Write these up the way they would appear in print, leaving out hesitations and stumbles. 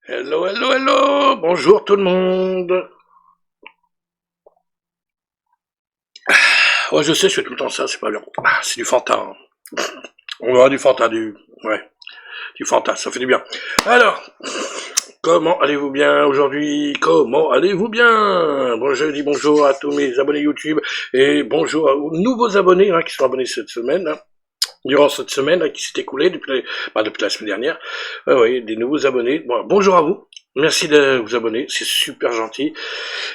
Hello, hello, hello, bonjour tout le monde. Ouais, je sais, je fais tout le temps ça, c'est pas bien. C'est du Fanta, hein. On aura du Fanta, ouais, du Fanta, ça fait du bien. Alors, comment allez-vous bien aujourd'hui? Comment allez-vous bien? Bon, je dis bonjour à tous mes abonnés YouTube et bonjour aux nouveaux abonnés qui sont abonnés cette semaine, durant cette semaine qui s'est écoulée depuis la semaine dernière. Oui, des nouveaux abonnés. Bon, bonjour à vous. Merci de vous abonner, c'est super gentil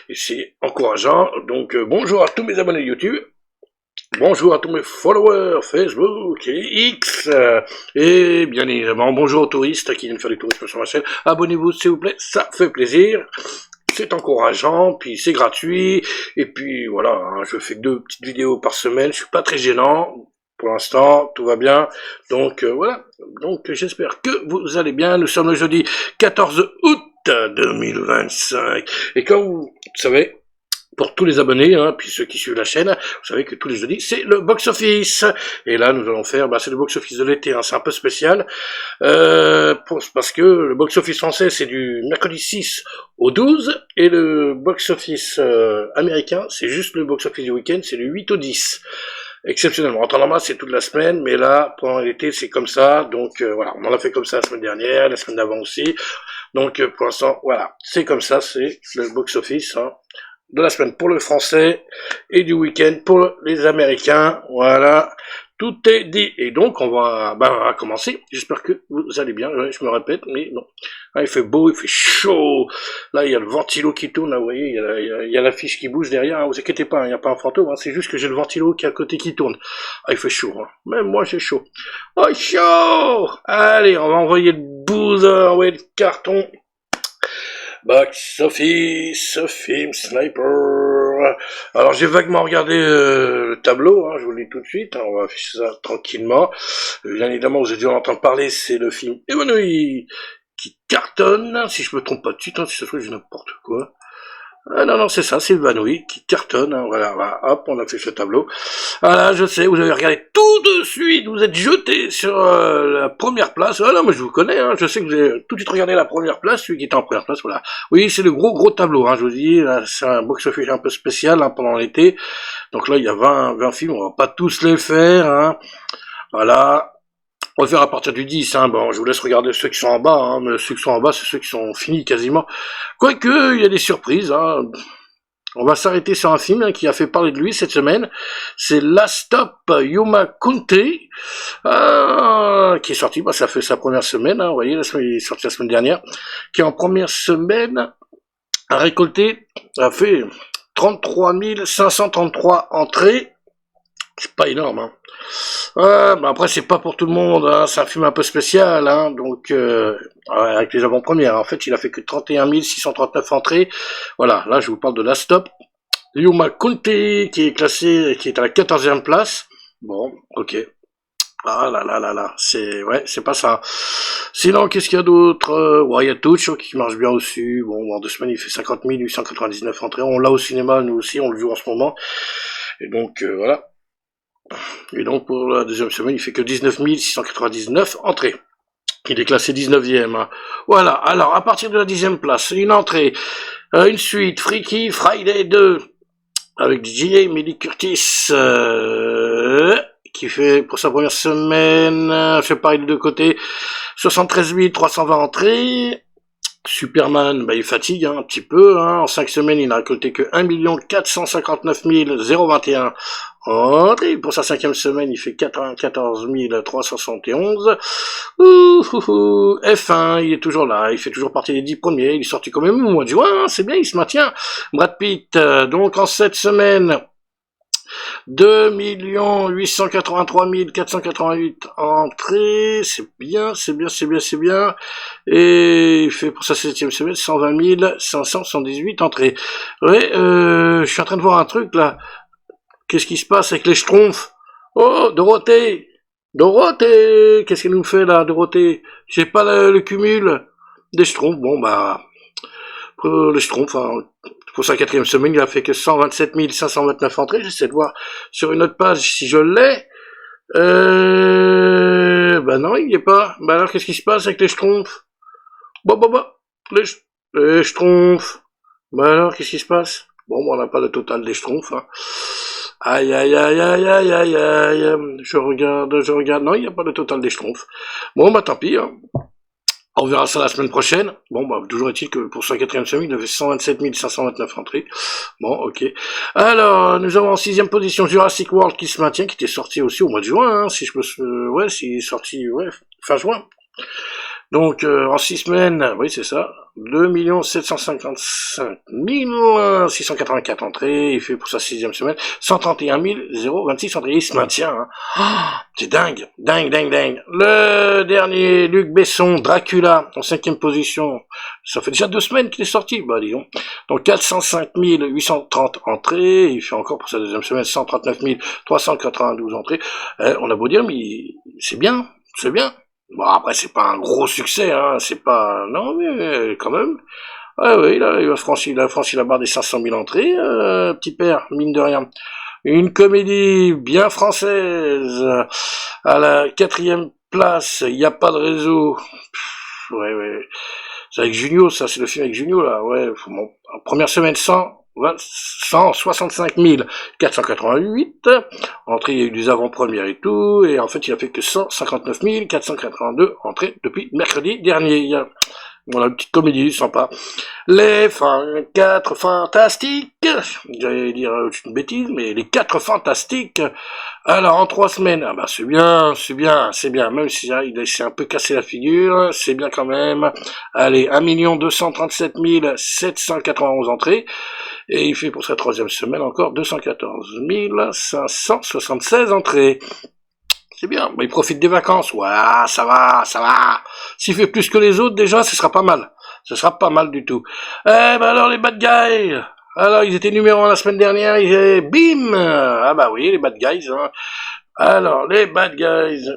et c'est encourageant. Donc bonjour à tous mes abonnés YouTube. Bonjour à tous mes followers Facebook et X. Et bien évidemment, bonjour aux touristes qui viennent faire du tourisme sur ma chaîne. Abonnez-vous s'il vous plaît, ça fait plaisir. C'est encourageant, puis c'est gratuit. Et puis voilà, je fais 2 petites vidéos par semaine. Je suis pas très gênant. Pour l'instant, tout va bien. Donc voilà. Donc j'espère que vous allez bien. Nous sommes le jeudi 14 août 2025. Et comme vous savez, pour tous les abonnés, puis ceux qui suivent la chaîne, vous savez que tous les jeudis, c'est le box-office. Et là, nous allons faire, c'est le box-office de l'été, c'est un peu spécial, parce que le box-office français, c'est du mercredi 6 au 12, et le box-office américain, c'est juste le box-office du week-end, c'est du 8 au 10. Exceptionnellement. En temps normal, c'est toute la semaine, mais là, pendant l'été, c'est comme ça. Donc voilà, on en a fait comme ça la semaine dernière, la semaine d'avant aussi. Donc pour l'instant, voilà, c'est comme ça, c'est le box-office de la semaine pour le français et du week-end pour les Américains. Voilà, tout est dit. Et donc, on va commencer. J'espère que vous allez bien. Je me répète, mais bon. Il fait beau, il fait chaud. Là, il y a le ventilo qui tourne. Là, vous voyez, il y a l'affiche qui bouge derrière. Vous inquiétez pas, il n'y a pas un fantôme. C'est juste que j'ai le ventilo qui est à côté qui tourne. Il fait chaud. Même moi, j'ai chaud. Oh, chaud. Allez, on va envoyer le boozer, envoyer le carton. Box Office, film Sniper. Alors j'ai vaguement regardé le tableau, je vous le dis tout de suite, on va afficher ça tranquillement. Bien évidemment, vous avez dû en entendre parler, c'est le film Ébanoui qui cartonne, si je me trompe pas de suite, si ça se trouve, j'ai n'importe quoi. Ah non, c'est ça, c'est Ébanoui qui cartonne, voilà, hop, on a fait ce tableau. Voilà, je sais, vous avez regardé tout de suite, vous êtes jeté sur la première place. Ah non, mais je vous connais, je sais que vous avez tout de suite regardé la première place, celui qui était en première place, voilà. Oui, c'est le gros tableau, je vous dis, c'est un box-office un peu spécial pendant l'été. Donc là, il y a 20 films, on va pas tous les faire, voilà. On va faire à partir du 10, bon, je vous laisse regarder ceux qui sont en bas, mais ceux qui sont en bas, c'est ceux qui sont finis quasiment. Quoique, il y a des surprises, On va s'arrêter sur un film qui a fait parler de lui cette semaine. C'est Last Stop Yuma Country, qui est sorti, ça fait sa première semaine, vous voyez, il est sorti la semaine dernière, qui en première semaine a fait 33 533 entrées. C'est pas énorme, après c'est pas pour tout le monde, c'est un film un peu spécial, donc avec les avant-premières. En fait, il a fait que 31 639 entrées. Voilà, là je vous parle de Last Stop Yuma County qui est à la 14e place. Bon, ok. Ah là, c'est pas ça. Sinon, qu'est-ce qu'il y a d'autre? Il y a Touch qui marche bien aussi. Bon, en 2 semaines, il fait 50 899 entrées. On l'a au cinéma, nous aussi, on le joue en ce moment. Et donc, voilà. Et donc, pour la deuxième semaine, il fait que 19 699 entrées. Il est classé 19e. Voilà. Alors, à partir de la 10e place, une entrée, une suite, Freaky Friday 2, avec J.A. Millie Curtis, qui fait, pour sa première semaine, fait pareil de 2 côtés, 73 320 entrées. Superman, il fatigue un petit peu, en 5 semaines, il n'a récolté que 1 459 021 entrées. Pour sa 5e semaine, il fait 94 371. F1, il est toujours là, il fait toujours partie des 10 premiers, il est sorti quand même au mois de juin, c'est bien, il se maintient. Brad Pitt, donc en 7 semaines, 2 883 488 entrées, c'est bien. Et il fait pour sa 7e semaine 120 578 entrées. Ouais, je suis en train de voir un truc là. Qu'est-ce qui se passe avec les Schtroumpfs? Oh, Dorothée, qu'est-ce qu'elle nous fait là, Dorothée? J'ai pas le cumul des Schtroumpfs. Bon pour les Schtroumpfs, pour sa 4e semaine, il a fait que 127 529 entrées. J'essaie de voir sur une autre page si je l'ai. Non, il n'y est pas. Alors, qu'est-ce qui se passe avec les Schtroumpfs? Bon. les Schtroumpfs. Bah alors, qu'est-ce qui se passe? Bon, on n'a pas le total des Schtroumpfs, hein. Aïe, aïe, aïe, aïe, aïe, aïe, aïe. Je regarde. Non, il n'y a pas le total des Schtroumpfs. Bon, bah tant pis, hein. On verra ça la semaine prochaine. Bon, bah, toujours est-il que pour sa quatrième semaine, il avait 127 529 entrées. Bon, ok. Alors, nous avons en sixième position Jurassic World qui se maintient, qui était sorti aussi au mois de juin, hein, si je peux, ouais, s'il est sorti, ouais, fin juin. Donc, en 6 semaines, oui, c'est ça, 2 755 684 entrées, il fait pour sa sixième semaine 131 026 entrées, il se maintient, hein. Oh, c'est dingue, dingue, dingue, dingue. Le dernier, Luc Besson, Dracula, en cinquième position, ça fait déjà 2 semaines qu'il est sorti, bah disons. Donc 405 830 entrées, il fait encore pour sa deuxième semaine 139 392 entrées. On a beau dire, mais c'est bien, c'est bien. Bon, après, c'est pas un gros succès, hein, c'est pas... Non, mais quand même. Ah oui, il a franchi la barre des 500 000 entrées, petit père, mine de rien. Une comédie bien française. À la quatrième place, il n'y a pas de réseau. Ouais, ouais. C'est avec Junio, ça, c'est le film avec Junio, là, ouais. Bon, en première semaine, 165 488 entrées, il y a eu des avant-premières et tout, et en fait il a fait que 159 482 entrées depuis mercredi dernier. Voilà, une petite comédie sympa. Les 4 fantastiques, j'allais dire une bêtise, mais les 4 fantastiques, alors en 3 semaines, ah bah c'est bien, même si il s'est un peu cassé la figure, c'est bien quand même. Allez, 1 237 791 entrées, et il fait pour sa troisième semaine encore 214 576 entrées. C'est bien, mais il profite des vacances. Ouais, ça va. S'il fait plus que les autres, déjà, ce sera pas mal. Ce sera pas mal du tout. Eh ben alors, les bad guys. Alors, ils étaient numéro 1 la semaine dernière, bim. Ah bah oui, les bad guys, hein. Alors, les bad guys,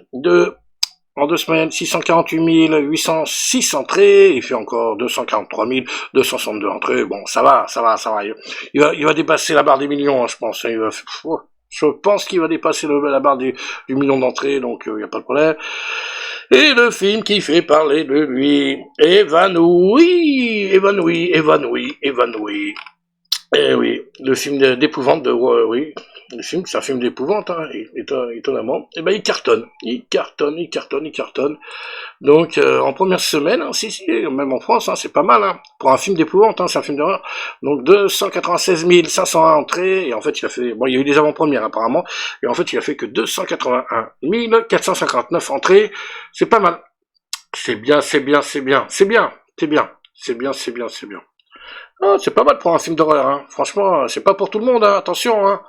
en 2 semaines, 648 806 entrées, il fait encore 243 262 entrées, bon, ça va. Il va dépasser la barre des millions, hein, je pense. Je pense qu'il va dépasser la barre du million d'entrées, donc il n'y a pas de problème. Et le film qui fait parler de lui, évanoui. Eh oui, le film d'épouvante de... oui, le film, c'est un film d'épouvante, hein, étonnamment. Et ben il cartonne. Donc en première semaine, hein, si, même en France, hein, c'est pas mal, hein, pour un film d'épouvante, hein, c'est un film d'horreur. Donc 296 501 entrées, et en fait il a fait... Bon, il y a eu des avant-premières apparemment, et en fait il a fait que 281 459 entrées. C'est pas mal. C'est bien. Ah, c'est pas mal pour un film d'horreur, hein. Franchement, c'est pas pour tout le monde, hein. Attention, hein.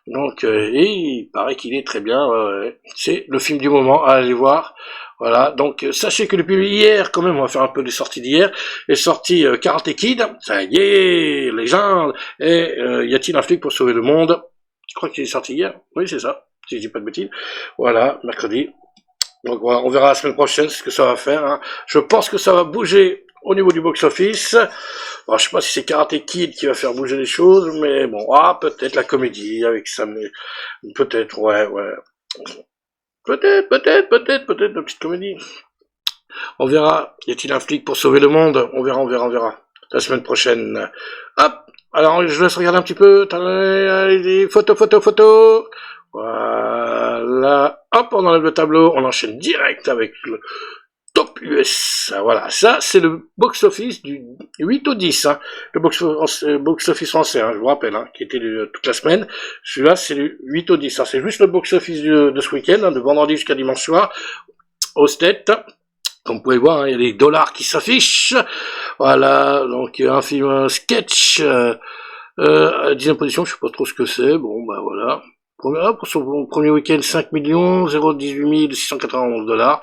Donc, et il paraît qu'il est très bien. C'est le film du moment à aller voir. Voilà. Donc, sachez que depuis hier, quand même, on va faire un peu des sorties d'hier. Est sorti Karate Kid. Ça y est, légende. Et y a-t-il un flic pour sauver le monde? Je crois qu'il est sorti hier. Oui, c'est ça. Si je dis pas de bêtises. Voilà, mercredi. Donc voilà, on verra la semaine prochaine ce que ça va faire, hein. Je pense que ça va bouger au niveau du box-office. Alors, je sais pas si c'est Karate Kid qui va faire bouger les choses, mais bon, peut-être la comédie avec ça, mais peut-être, ouais. Peut-être, la petite comédie. On verra. Y a-t-il un flic pour sauver le monde? On verra. La semaine prochaine. Hop! Alors, je laisse regarder un petit peu. Allez, photo. Voilà. Hop, on enlève le tableau. On enchaîne direct avec le Top US. Voilà. Ça, c'est le box-office du 8 au 10. Hein. Le box-office français, hein, je vous rappelle, hein, qui était toute la semaine. Celui-là, c'est le 8 au 10. Hein. C'est juste le box-office de ce week-end, hein, de vendredi jusqu'à dimanche soir, aux States. Comme vous pouvez voir, hein, il y a des dollars qui s'affichent. Voilà. Donc, un film sketch, à la 10e position, je sais pas trop ce que c'est. Bon, bah voilà. Pour son premier week-end, 5 018 691 $.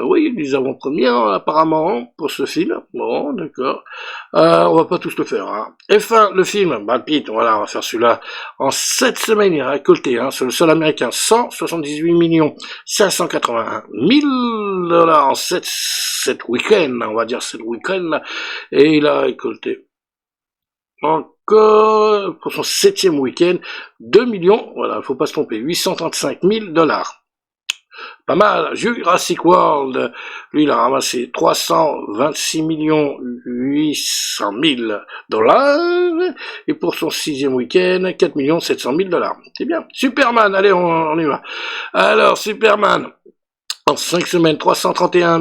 Oui, ils avant-premières apparemment pour ce film. Bon, d'accord. On va pas tous le faire. Hein. F1, le film, Brad Pitt, voilà, on va faire celui-là. En 7 semaines, il a récolté, hein, sur le sol américain, 178 581 000 $ en 7 week-ends, on va dire 7 week-ends, et il a récolté encore, pour son 7e week-end, 2 millions, voilà, faut pas se tromper, 835 000 $. Pas mal. Jurassic World, lui, il a ramassé 326 800 000 dollars. Et pour son 6e week-end, 4 700 000 dollars. C'est bien. Superman, allez, on y va. Alors, Superman. En 5 semaines, 331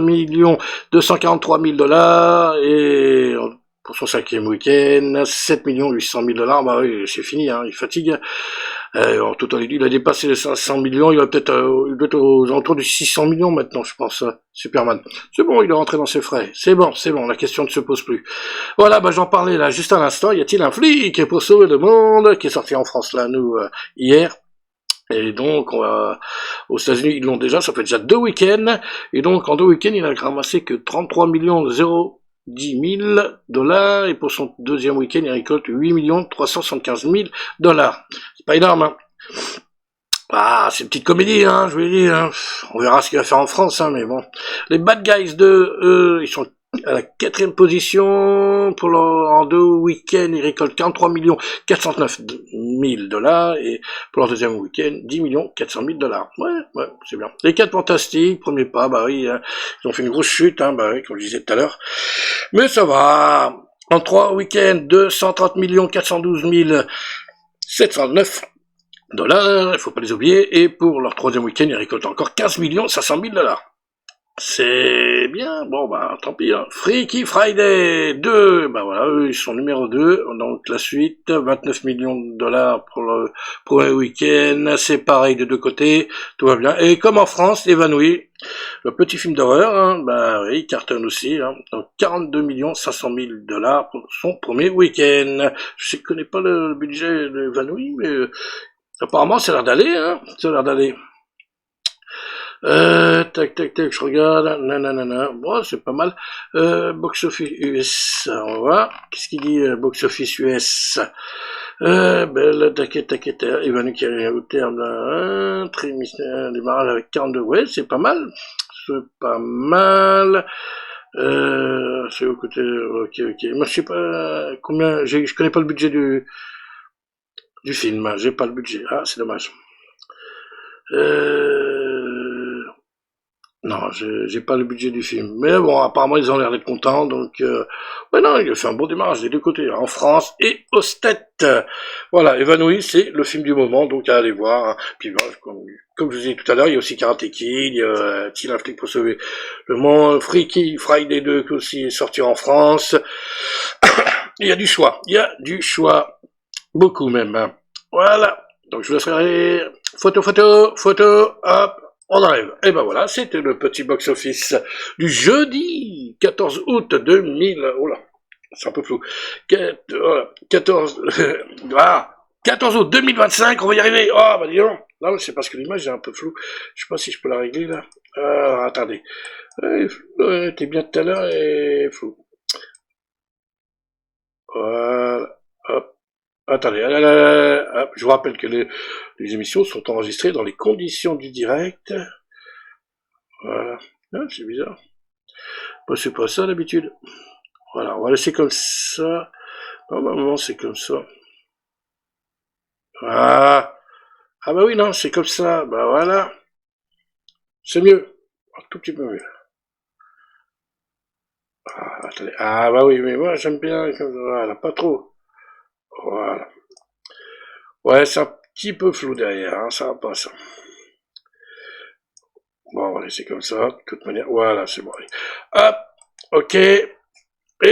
243 000 dollars. Et pour son 5e week-end, 7 800 000 dollars. Bah oui, c'est fini, hein, il fatigue. En total, il a dépassé les 500 millions, il va peut-être aux alentours du 600 millions maintenant, je pense, Superman. C'est bon, il est rentré dans ses frais. C'est bon, la question ne se pose plus. Voilà, bah j'en parlais là juste à l'instant, y a-t-il un flic pour sauver le monde, qui est sorti en France là, nous, hier. Et donc, aux États-Unis, ils l'ont déjà, ça fait déjà 2 week-ends. Et donc, en 2 week-ends, il a ramassé que 33 10 000 dollars, et pour son 2e week-end, il récolte 8 375 000 dollars. C'est pas énorme, hein. Ah, c'est une petite comédie, hein, je vous l'ai dit, hein. On verra ce qu'il va faire en France, hein, mais bon. Les Bad Guys 2, ils sont à la 4e position, en 2 week-ends, ils récoltent 43 409 000 dollars, et pour leur 2e week-end, 10 400 000 dollars. Ouais, c'est bien. Les 4 Fantastiques, premier pas, bah oui, hein, ils ont fait une grosse chute, hein, bah oui, comme je disais tout à l'heure. Mais ça va. En 3 week-ends, 230 412 709 dollars, il faut pas les oublier, et pour leur 3e week-end, ils récoltent encore 15 500 000 dollars. C'est bien, bon bah tant pis, hein. Freaky Friday 2, bah voilà, eux ils sont numéro 2, donc la suite, 29 millions de dollars pour le premier week-end, c'est pareil de deux côtés, tout va bien. Et comme en France, Évanoui, le petit film d'horreur, hein, bah oui, il cartonne aussi, hein, donc 42 500 000 dollars pour son premier week-end. Je connais pas le budget d'Evanoui, mais apparemment ça a l'air d'aller, hein, ça a l'air d'aller. Tac, je regarde, nanana, bon, c'est pas mal. Box Office US, on va voir. Qu'est-ce qu'il dit, Box Office US? Taquette, Evanu qui arrive au terme d'un démarrage avec 42, ouais, c'est pas mal. C'est pas mal. C'est au côté, ok. Moi, je sais pas combien, je connais pas le budget du film, j'ai pas le budget. Ah, c'est dommage. Non, j'ai pas le budget du film. Mais bon, apparemment, ils ont l'air d'être contents, donc... ouais, non, il a fait un bon démarrage des deux côtés, en France et aux States. Voilà, Évanoui, c'est le film du moment, donc à aller voir. Hein. Puis, bon, comme je vous ai dit tout à l'heure, il y a aussi Karate Kid, il y a Teen Flick pour sauver le monde, Freaky Friday 2 qui aussi est sorti en France. Il y a du choix, beaucoup même. Hein. Voilà, donc je vous laisserai photo, hop. On arrive. Et ben voilà, c'était le petit box-office du jeudi 14 août 2000. Oh là, c'est un peu flou. 14 août 2025, on va y arriver. Oh bah dis donc. Non, c'est parce que l'image est un peu floue. Je sais pas si je peux la régler là. Attendez. T'es bien tout à l'heure et flou. Voilà. Hop. Attendez, hop, je vous rappelle que les émissions sont enregistrées dans les conditions du direct. Voilà. Ah, c'est bizarre. Bah, c'est pas ça d'habitude. Voilà, on va laisser comme ça. Normalement, c'est comme ça. Ah bah oui, non, c'est comme ça. Bah voilà. C'est mieux. Un tout petit peu mieux. Attendez. Ah bah oui, mais moi j'aime bien. Voilà, pas trop. Voilà. Ouais, c'est un petit peu flou derrière, hein, ça va pas ça. Bon, on va laisser comme ça, de toute manière. Voilà, c'est bon. Hop, ok. Et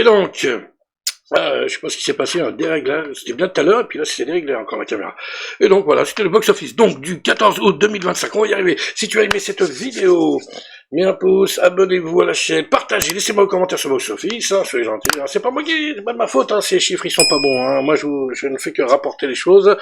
donc, je sais pas ce qui s'est passé, un déréglage. C'était bien tout à l'heure, et puis là, c'était déréglé encore la caméra. Et donc, voilà, c'était le box-office. Donc, du 14 août 2025, on va y arriver. Si tu as aimé cette vidéo, mets un pouce, abonnez-vous à la chaîne, partagez, laissez-moi un commentaire sur box-office, hein, soyez gentils. C'est pas moi c'est pas de ma faute, hein, ces chiffres, ils sont pas bons, hein. Moi, je ne fais que rapporter les choses.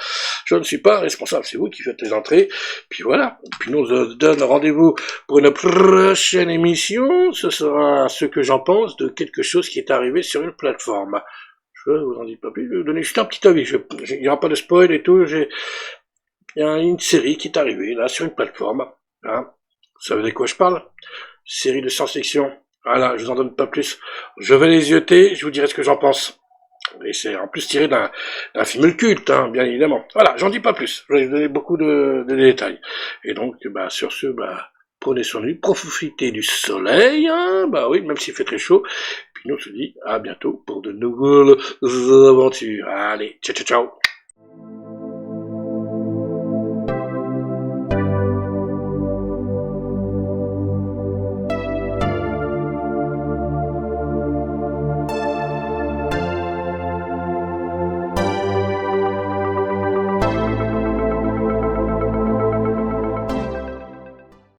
Je ne suis pas responsable, c'est vous qui faites les entrées. Puis voilà. Puis nous, on se donne rendez-vous pour une prochaine émission. Ce sera ce que j'en pense de quelque chose qui est arrivé sur une plateforme. Je vous en dis pas plus, je vais donner juste un petit avis. Il n'y aura pas de spoil et tout. Il y a une série qui est arrivée là sur une plateforme. Hein. Vous savez de quoi je parle? Série de science-fiction. Voilà, je vous en donne pas plus. Je vais les yeuter, je vous dirai ce que j'en pense. Et c'est en plus tiré d'un film culte, hein, bien évidemment. Voilà, j'en dis pas plus. Je vais vous donner beaucoup de détails. Et donc, sur ce, prenez soin de lui, profitez du soleil, hein, bah oui, même s'il fait très chaud. Puis nous on se dit à bientôt pour de nouvelles aventures. Allez, ciao ciao ciao.